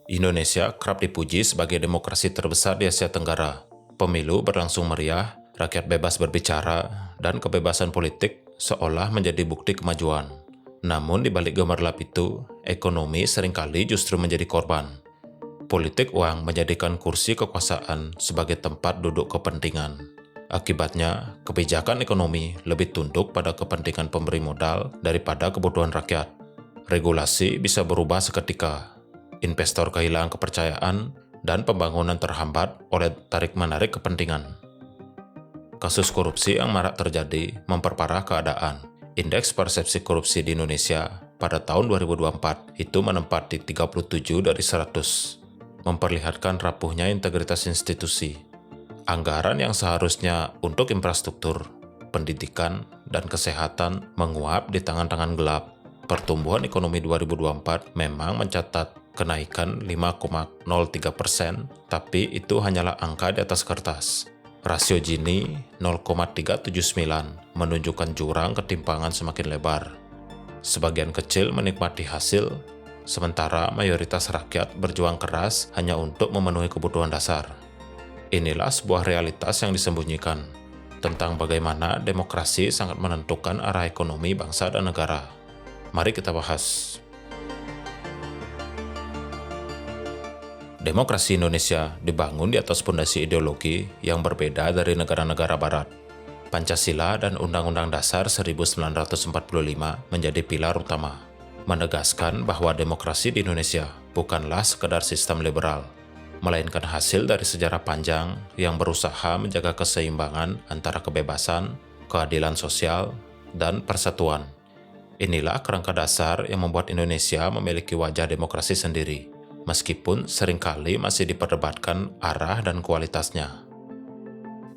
Indonesia kerap dipuji sebagai demokrasi terbesar di Asia Tenggara. Pemilu berlangsung meriah, rakyat bebas berbicara, dan kebebasan politik seolah menjadi bukti kemajuan. Namun di balik gemerlap itu, ekonomi seringkali justru menjadi korban. Politik uang menjadikan kursi kekuasaan sebagai tempat duduk kepentingan. Akibatnya, kebijakan ekonomi lebih tunduk pada kepentingan pemberi modal daripada kebutuhan rakyat. Regulasi bisa berubah seketika. Investor kehilangan kepercayaan dan pembangunan terhambat oleh tarik-menarik kepentingan. Kasus korupsi yang marak terjadi memperparah keadaan. Indeks persepsi korupsi di Indonesia pada tahun 2024 itu menempati 37 dari 100, memperlihatkan rapuhnya integritas institusi. Anggaran yang seharusnya untuk infrastruktur, pendidikan, dan kesehatan menguap di tangan-tangan gelap. Pertumbuhan ekonomi 2024 memang mencatat kenaikan 5,03%, tapi itu hanyalah angka di atas kertas. Rasio Gini 0,379 menunjukkan jurang ketimpangan semakin lebar. Sebagian kecil menikmati hasil, sementara mayoritas rakyat berjuang keras hanya untuk memenuhi kebutuhan dasar. Inilah sebuah realitas yang disembunyikan tentang bagaimana demokrasi sangat menentukan arah ekonomi bangsa dan negara. Mari kita bahas. Demokrasi Indonesia dibangun di atas fondasi ideologi yang berbeda dari negara-negara barat. Pancasila dan Undang-Undang Dasar 1945 menjadi pilar utama, menegaskan bahwa demokrasi di Indonesia bukanlah sekedar sistem liberal, melainkan hasil dari sejarah panjang yang berusaha menjaga keseimbangan antara kebebasan, keadilan sosial, dan persatuan. Inilah kerangka dasar yang membuat Indonesia memiliki wajah demokrasi sendiri, meskipun seringkali masih diperdebatkan arah dan kualitasnya.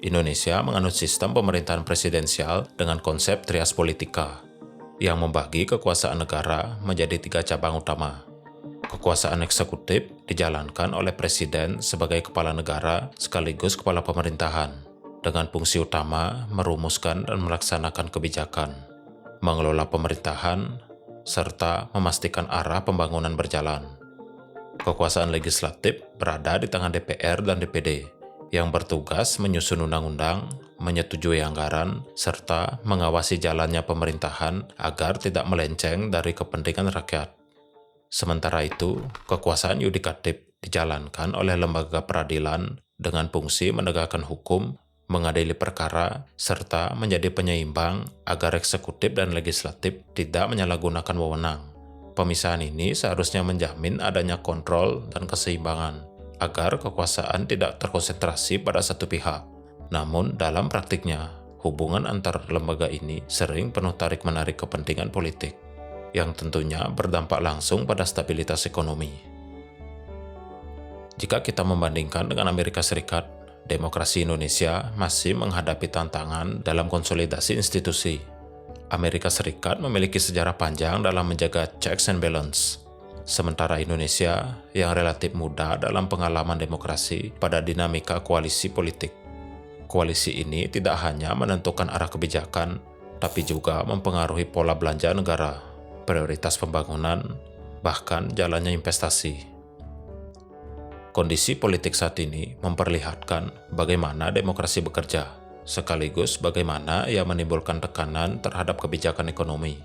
Indonesia menganut sistem pemerintahan presidensial dengan konsep trias politika, yang membagi kekuasaan negara menjadi 3 cabang utama. Kekuasaan eksekutif dijalankan oleh presiden sebagai kepala negara sekaligus kepala pemerintahan, dengan fungsi utama merumuskan dan melaksanakan kebijakan, mengelola pemerintahan, serta memastikan arah pembangunan berjalan. Kekuasaan legislatif berada di tangan DPR dan DPD, yang bertugas menyusun undang-undang, menyetujui anggaran, serta mengawasi jalannya pemerintahan agar tidak melenceng dari kepentingan rakyat. Sementara itu, kekuasaan yudikatif dijalankan oleh lembaga peradilan dengan fungsi menegakkan hukum, mengadili perkara, serta menjadi penyeimbang agar eksekutif dan legislatif tidak menyalahgunakan wewenang. Pemisahan ini seharusnya menjamin adanya kontrol dan keseimbangan, agar kekuasaan tidak terkonsentrasi pada satu pihak. Namun dalam praktiknya, hubungan antar lembaga ini sering penuh tarik-menarik kepentingan politik, yang tentunya berdampak langsung pada stabilitas ekonomi. Jika kita membandingkan dengan Amerika Serikat, demokrasi Indonesia masih menghadapi tantangan dalam konsolidasi institusi. Amerika Serikat memiliki sejarah panjang dalam menjaga checks and balance, sementara Indonesia yang relatif muda dalam pengalaman demokrasi pada dinamika koalisi politik. Koalisi ini tidak hanya menentukan arah kebijakan, tapi juga mempengaruhi pola belanja negara, prioritas pembangunan, bahkan jalannya investasi. Kondisi politik saat ini memperlihatkan bagaimana demokrasi bekerja, sekaligus bagaimana ia menimbulkan tekanan terhadap kebijakan ekonomi.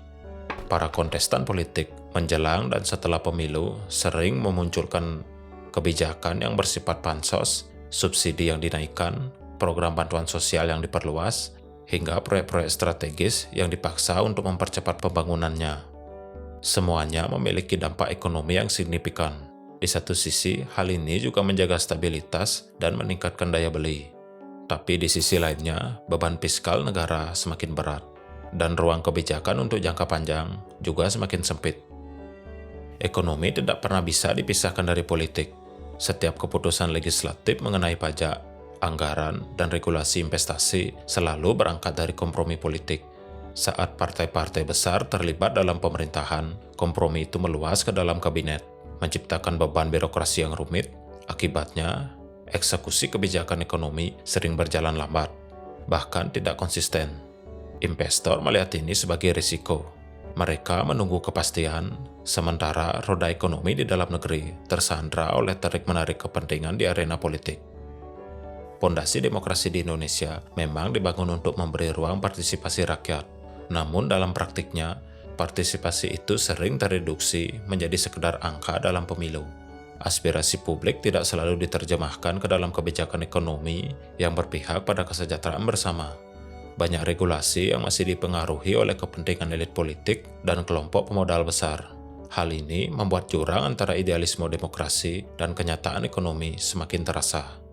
Para kontestan politik menjelang dan setelah pemilu sering memunculkan kebijakan yang bersifat bansos, subsidi yang dinaikkan, program bantuan sosial yang diperluas, hingga proyek-proyek strategis yang dipaksa untuk mempercepat pembangunannya. Semuanya memiliki dampak ekonomi yang signifikan. Di satu sisi, hal ini juga menjaga stabilitas dan meningkatkan daya beli. Tapi di sisi lainnya, beban fiskal negara semakin berat, dan ruang kebijakan untuk jangka panjang juga semakin sempit. Ekonomi tidak pernah bisa dipisahkan dari politik. Setiap keputusan legislatif mengenai pajak, anggaran, dan regulasi investasi selalu berangkat dari kompromi politik. Saat partai-partai besar terlibat dalam pemerintahan, kompromi itu meluas ke dalam kabinet, menciptakan beban birokrasi yang rumit. Akibatnya, eksekusi kebijakan ekonomi sering berjalan lambat, bahkan tidak konsisten. Investor melihat ini sebagai risiko, Mereka menunggu kepastian, sementara roda ekonomi di dalam negeri tersandra oleh tarik-menarik kepentingan di arena politik. Pondasi demokrasi di Indonesia memang dibangun untuk memberi ruang partisipasi rakyat. Namun dalam praktiknya, partisipasi itu sering tereduksi menjadi sekedar angka dalam pemilu. Aspirasi publik tidak selalu diterjemahkan ke dalam kebijakan ekonomi yang berpihak pada kesejahteraan bersama. Banyak regulasi yang masih dipengaruhi oleh kepentingan elit politik dan kelompok pemodal besar. Hal ini membuat jurang antara idealisme demokrasi dan kenyataan ekonomi semakin terasa.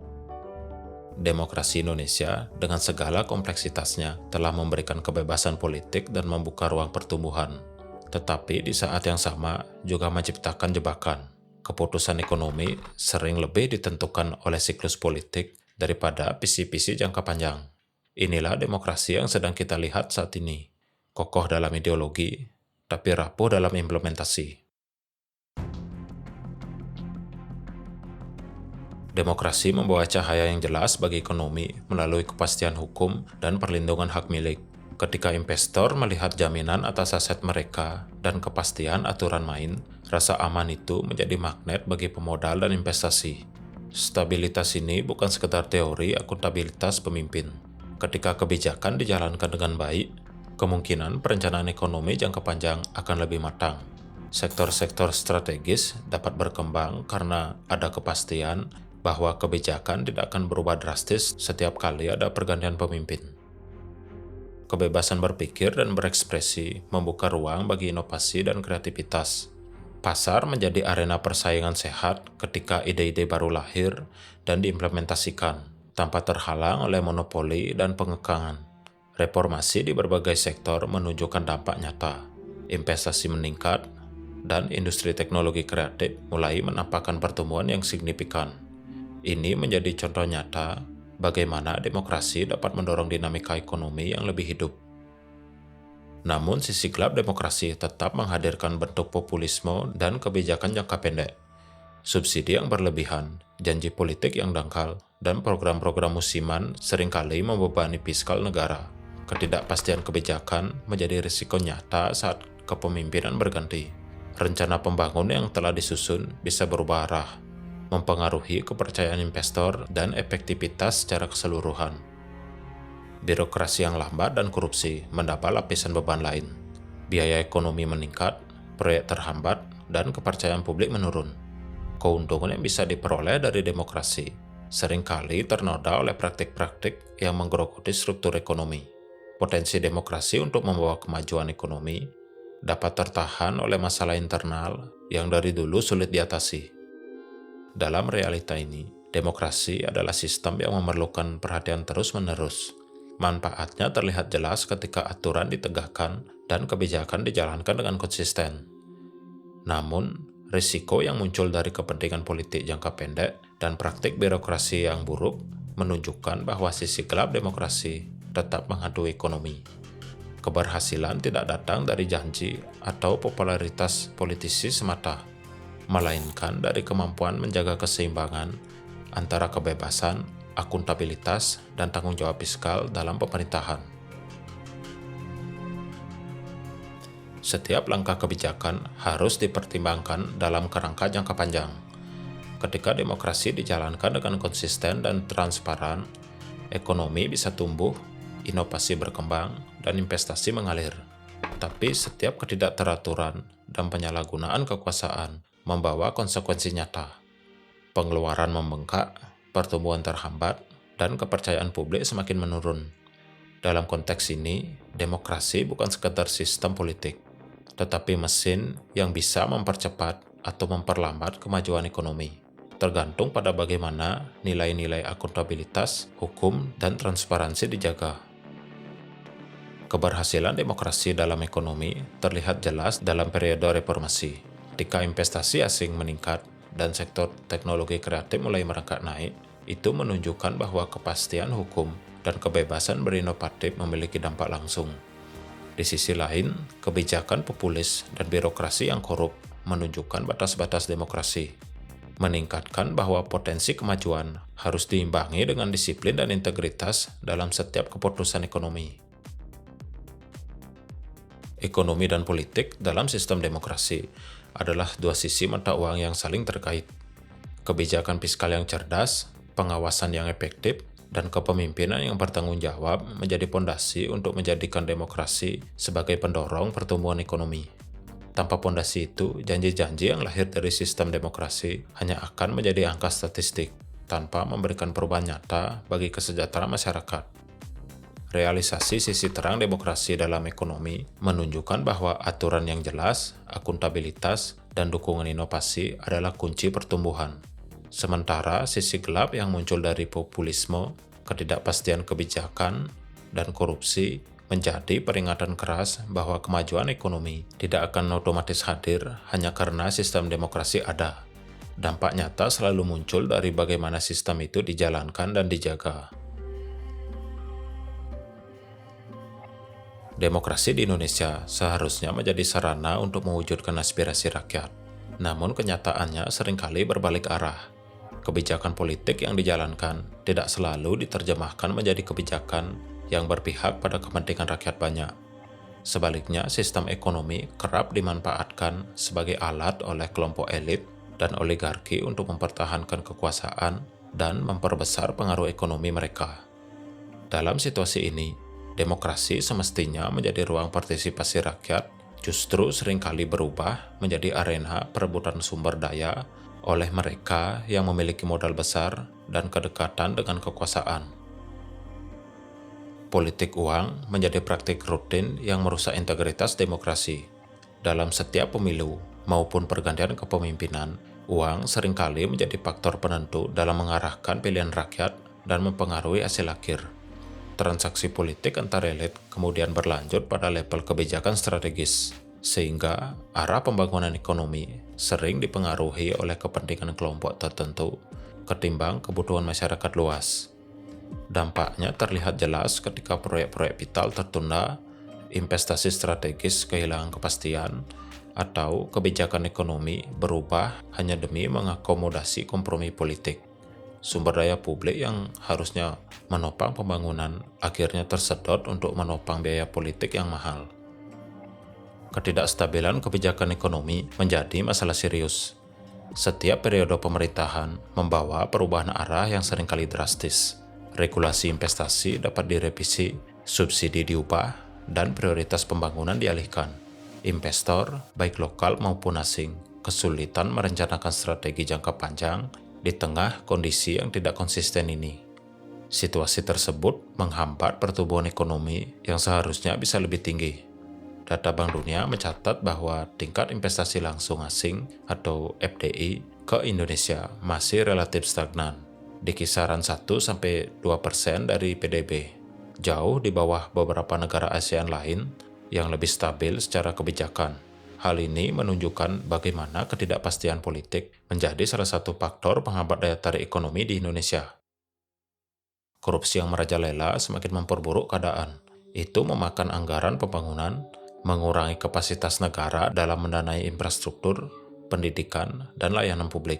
Demokrasi Indonesia dengan segala kompleksitasnya telah memberikan kebebasan politik dan membuka ruang pertumbuhan. Tetapi di saat yang sama juga menciptakan jebakan. Keputusan ekonomi sering lebih ditentukan oleh siklus politik daripada visi-visi jangka panjang. Inilah demokrasi yang sedang kita lihat saat ini, kokoh dalam ideologi, tapi rapuh dalam implementasi. Demokrasi membawa cahaya yang jelas bagi ekonomi melalui kepastian hukum dan perlindungan hak milik. Ketika investor melihat jaminan atas aset mereka dan kepastian aturan main, rasa aman itu menjadi magnet bagi pemodal dan investasi. Stabilitas ini bukan sekedar teori akuntabilitas pemimpin. Ketika kebijakan dijalankan dengan baik, kemungkinan perencanaan ekonomi jangka panjang akan lebih matang. Sektor-sektor strategis dapat berkembang karena ada kepastian bahwa kebijakan tidak akan berubah drastis setiap kali ada pergantian pemimpin. Kebebasan berpikir dan berekspresi membuka ruang bagi inovasi dan kreativitas. Pasar menjadi arena persaingan sehat ketika ide-ide baru lahir dan diimplementasikan, tanpa terhalang oleh monopoli dan pengekangan. Reformasi di berbagai sektor menunjukkan dampak nyata. Investasi meningkat, dan industri teknologi kreatif mulai menampakkan pertumbuhan yang signifikan. Ini menjadi contoh nyata bagaimana demokrasi dapat mendorong dinamika ekonomi yang lebih hidup. Namun sisi gelap demokrasi tetap menghadirkan bentuk populisme dan kebijakan jangka pendek. Subsidi yang berlebihan, janji politik yang dangkal, dan program-program musiman seringkali membebani fiskal negara. Ketidakpastian kebijakan menjadi risiko nyata saat kepemimpinan berganti. Rencana pembangunan yang telah disusun bisa berubah arah, mempengaruhi kepercayaan investor dan efektivitas secara keseluruhan. Birokrasi yang lambat dan korupsi mendapat lapisan beban lain. Biaya ekonomi meningkat, proyek terhambat, dan kepercayaan publik menurun. Keuntungan yang bisa diperoleh dari demokrasi seringkali ternoda oleh praktik-praktik yang menggerogoti struktur ekonomi. Potensi demokrasi untuk membawa kemajuan ekonomi dapat tertahan oleh masalah internal yang dari dulu sulit diatasi. Dalam realita ini, demokrasi adalah sistem yang memerlukan perhatian terus-menerus. Manfaatnya terlihat jelas ketika aturan ditegakkan dan kebijakan dijalankan dengan konsisten. Namun, risiko yang muncul dari kepentingan politik jangka pendek dan praktik birokrasi yang buruk menunjukkan bahwa sisi gelap demokrasi tetap menghantui ekonomi. Keberhasilan tidak datang dari janji atau popularitas politisi semata, melainkan dari kemampuan menjaga keseimbangan antara kebebasan, akuntabilitas, dan tanggung jawab fiskal dalam pemerintahan. Setiap langkah kebijakan harus dipertimbangkan dalam kerangka jangka panjang. Ketika demokrasi dijalankan dengan konsisten dan transparan, ekonomi bisa tumbuh, inovasi berkembang, dan investasi mengalir. Tapi setiap ketidakteraturan dan penyalahgunaan kekuasaan membawa konsekuensi nyata. Pengeluaran membengkak, pertumbuhan terhambat, dan kepercayaan publik semakin menurun. Dalam konteks ini, demokrasi bukan sekedar sistem politik, tetapi mesin yang bisa mempercepat atau memperlambat kemajuan ekonomi, tergantung pada bagaimana nilai-nilai akuntabilitas, hukum, dan transparansi dijaga. Keberhasilan demokrasi dalam ekonomi terlihat jelas dalam periode reformasi, ketika investasi asing meningkat dan sektor teknologi kreatif mulai merangkak naik. Itu menunjukkan bahwa kepastian hukum dan kebebasan berinovatif memiliki dampak langsung. Di sisi lain, kebijakan populis dan birokrasi yang korup menunjukkan batas-batas demokrasi, meningkatkan bahwa potensi kemajuan harus diimbangi dengan disiplin dan integritas dalam setiap keputusan ekonomi. Ekonomi dan politik dalam sistem demokrasi adalah dua sisi mata uang yang saling terkait. Kebijakan fiskal yang cerdas, pengawasan yang efektif, dan kepemimpinan yang bertanggung jawab menjadi pondasi untuk menjadikan demokrasi sebagai pendorong pertumbuhan ekonomi. Tanpa pondasi itu, janji-janji yang lahir dari sistem demokrasi hanya akan menjadi angka statistik, tanpa memberikan perubahan nyata bagi kesejahteraan masyarakat. Realisasi sisi terang demokrasi dalam ekonomi menunjukkan bahwa aturan yang jelas, akuntabilitas, dan dukungan inovasi adalah kunci pertumbuhan. Sementara sisi gelap yang muncul dari populisme, ketidakpastian kebijakan, dan korupsi menjadi peringatan keras bahwa kemajuan ekonomi tidak akan otomatis hadir hanya karena sistem demokrasi ada. Dampak nyata selalu muncul dari bagaimana sistem itu dijalankan dan dijaga. Demokrasi di Indonesia seharusnya menjadi sarana untuk mewujudkan aspirasi rakyat. Namun kenyataannya seringkali berbalik arah. Kebijakan politik yang dijalankan tidak selalu diterjemahkan menjadi kebijakan yang berpihak pada kepentingan rakyat banyak. Sebaliknya, sistem ekonomi kerap dimanfaatkan sebagai alat oleh kelompok elit dan oligarki untuk mempertahankan kekuasaan dan memperbesar pengaruh ekonomi mereka. Dalam situasi ini, demokrasi semestinya menjadi ruang partisipasi rakyat, justru seringkali berubah menjadi arena perebutan sumber daya oleh mereka yang memiliki modal besar dan kedekatan dengan kekuasaan. Politik uang menjadi praktik rutin yang merusak integritas demokrasi. Dalam setiap pemilu maupun pergantian kepemimpinan, uang seringkali menjadi faktor penentu dalam mengarahkan pilihan rakyat dan mempengaruhi hasil akhir. Transaksi politik antar elit kemudian berlanjut pada level kebijakan strategis, sehingga arah pembangunan ekonomi sering dipengaruhi oleh kepentingan kelompok tertentu ketimbang kebutuhan masyarakat luas. Dampaknya terlihat jelas ketika proyek-proyek vital tertunda, investasi strategis kehilangan kepastian, atau kebijakan ekonomi berubah hanya demi mengakomodasi kompromi politik. Sumber daya publik yang harusnya menopang pembangunan akhirnya tersedot untuk menopang biaya politik yang mahal. Ketidakstabilan kebijakan ekonomi menjadi masalah serius. Setiap periode pemerintahan membawa perubahan arah yang seringkali drastis. Regulasi investasi dapat direvisi, subsidi diubah, dan prioritas pembangunan dialihkan. Investor, baik lokal maupun asing, kesulitan merencanakan strategi jangka panjang di tengah kondisi yang tidak konsisten ini. Situasi tersebut menghambat pertumbuhan ekonomi yang seharusnya bisa lebih tinggi. Data Bank Dunia mencatat bahwa tingkat investasi langsung asing atau FDI ke Indonesia masih relatif stagnan, di kisaran 1-2% dari PDB, jauh di bawah beberapa negara ASEAN lain yang lebih stabil secara kebijakan. Hal ini menunjukkan bagaimana ketidakpastian politik menjadi salah satu faktor penghambat daya tarik ekonomi di Indonesia. Korupsi yang merajalela semakin memperburuk keadaan. Itu memakan anggaran pembangunan, mengurangi kapasitas negara dalam mendanai infrastruktur, pendidikan, dan layanan publik.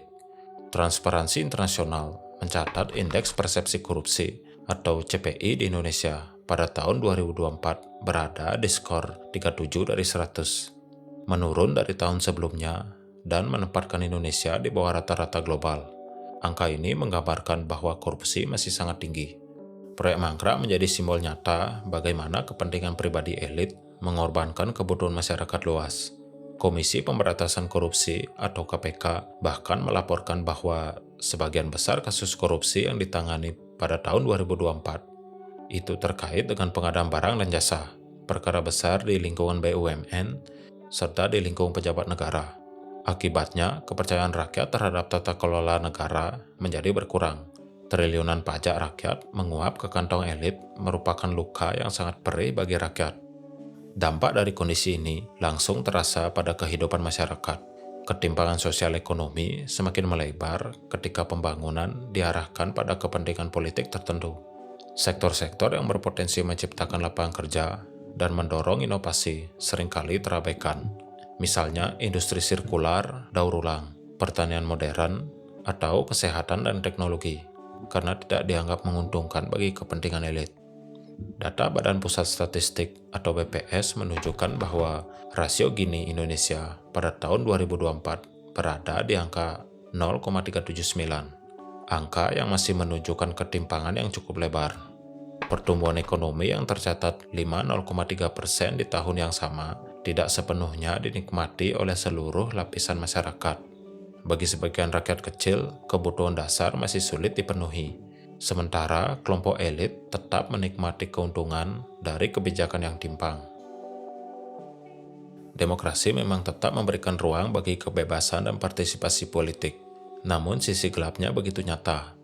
Transparansi Internasional mencatat indeks persepsi korupsi atau CPI di Indonesia pada tahun 2024 berada di skor 37 dari 100. Menurun dari tahun sebelumnya dan menempatkan Indonesia di bawah rata-rata global. Angka ini menggambarkan bahwa korupsi masih sangat tinggi. Proyek mangkrak menjadi simbol nyata bagaimana kepentingan pribadi elit mengorbankan kebutuhan masyarakat luas. Komisi Pemberantasan Korupsi atau KPK bahkan melaporkan bahwa sebagian besar kasus korupsi yang ditangani pada tahun 2024 itu terkait dengan pengadaan barang dan jasa, perkara besar di lingkungan BUMN, serta di lingkungan pejabat negara. Akibatnya, kepercayaan rakyat terhadap tata kelola negara menjadi berkurang. Triliunan pajak rakyat menguap ke kantong elit merupakan luka yang sangat perih bagi rakyat. Dampak dari kondisi ini langsung terasa pada kehidupan masyarakat. Ketimpangan sosial ekonomi semakin melebar ketika pembangunan diarahkan pada kepentingan politik tertentu. Sektor-sektor yang berpotensi menciptakan lapangan kerja dan mendorong inovasi seringkali terabaikan. Misalnya industri sirkular, daur ulang, pertanian modern, atau kesehatan dan teknologi, karena tidak dianggap menguntungkan bagi kepentingan elit. Data Badan Pusat Statistik atau BPS menunjukkan bahwa rasio Gini Indonesia pada tahun 2024 berada di angka 0,379, angka yang masih menunjukkan ketimpangan yang cukup lebar. Pertumbuhan ekonomi yang tercatat 5,03% di tahun yang sama tidak sepenuhnya dinikmati oleh seluruh lapisan masyarakat. Bagi sebagian rakyat kecil, kebutuhan dasar masih sulit dipenuhi, sementara kelompok elit tetap menikmati keuntungan dari kebijakan yang timpang. Demokrasi memang tetap memberikan ruang bagi kebebasan dan partisipasi politik, namun sisi gelapnya begitu nyata.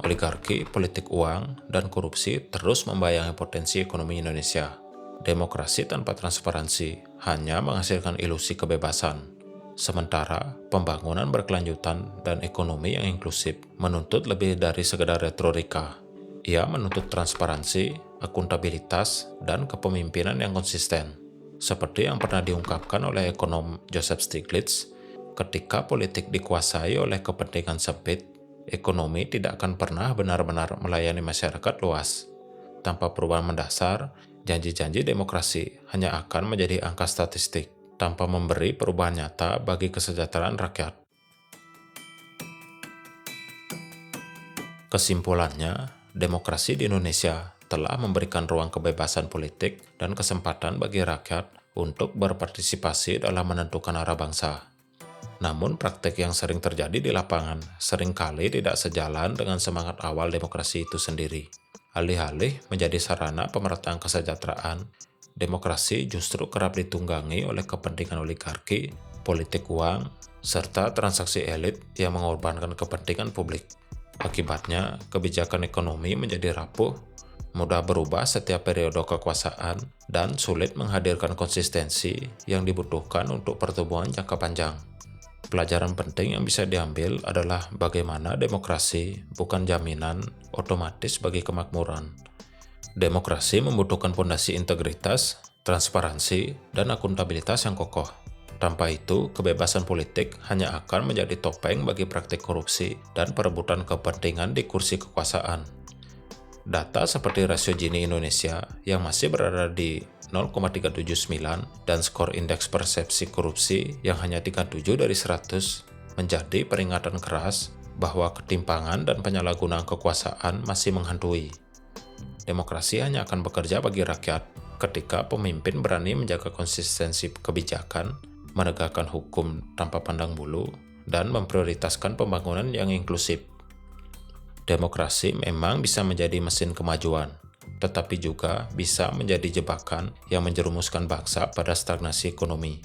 Oligarki, politik uang, dan korupsi terus membayangi potensi ekonomi Indonesia. Demokrasi tanpa transparansi hanya menghasilkan ilusi kebebasan, sementara pembangunan berkelanjutan dan ekonomi yang inklusif menuntut lebih dari sekedar retorika. Ia menuntut transparansi, akuntabilitas, dan kepemimpinan yang konsisten. Seperti yang pernah diungkapkan oleh ekonom Joseph Stiglitz, ketika politik dikuasai oleh kepentingan sempit, ekonomi tidak akan pernah benar-benar melayani masyarakat luas. Tanpa perubahan mendasar, janji-janji demokrasi hanya akan menjadi angka statistik, tanpa memberi perubahan nyata bagi kesejahteraan rakyat. Kesimpulannya, demokrasi di Indonesia telah memberikan ruang kebebasan politik dan kesempatan bagi rakyat untuk berpartisipasi dalam menentukan arah bangsa. Namun praktek yang sering terjadi di lapangan seringkali tidak sejalan dengan semangat awal demokrasi itu sendiri. Alih-alih menjadi sarana pemerataan kesejahteraan, demokrasi justru kerap ditunggangi oleh kepentingan oligarki, politik uang, serta transaksi elit yang mengorbankan kepentingan publik. Akibatnya, kebijakan ekonomi menjadi rapuh, mudah berubah setiap periode kekuasaan, dan sulit menghadirkan konsistensi yang dibutuhkan untuk pertumbuhan jangka panjang. Pelajaran penting yang bisa diambil adalah bagaimana demokrasi bukan jaminan otomatis bagi kemakmuran. Demokrasi membutuhkan fondasi integritas, transparansi, dan akuntabilitas yang kokoh. Tanpa itu, kebebasan politik hanya akan menjadi topeng bagi praktik korupsi dan perebutan kepentingan di kursi kekuasaan. Data seperti rasio Gini Indonesia yang masih berada di 0,379 dan skor indeks persepsi korupsi yang hanya 37 dari 100 menjadi peringatan keras bahwa ketimpangan dan penyalahgunaan kekuasaan masih menghantui. Demokrasi hanya akan bekerja bagi rakyat ketika pemimpin berani menjaga konsistensi kebijakan, menegakkan hukum tanpa pandang bulu, dan memprioritaskan pembangunan yang inklusif. Demokrasi memang bisa menjadi mesin kemajuan, tetapi juga bisa menjadi jebakan yang menjerumuskan bangsa pada stagnasi ekonomi.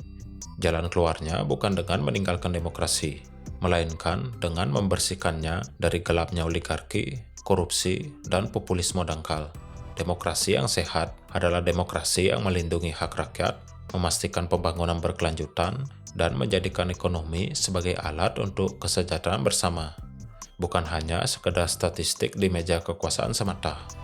Jalan keluarnya bukan dengan meninggalkan demokrasi, melainkan dengan membersihkannya dari gelapnya oligarki, korupsi, dan populisme dangkal. Demokrasi yang sehat adalah demokrasi yang melindungi hak rakyat, memastikan pembangunan berkelanjutan, dan menjadikan ekonomi sebagai alat untuk kesejahteraan bersama, bukan hanya sekedar statistik di meja kekuasaan semata.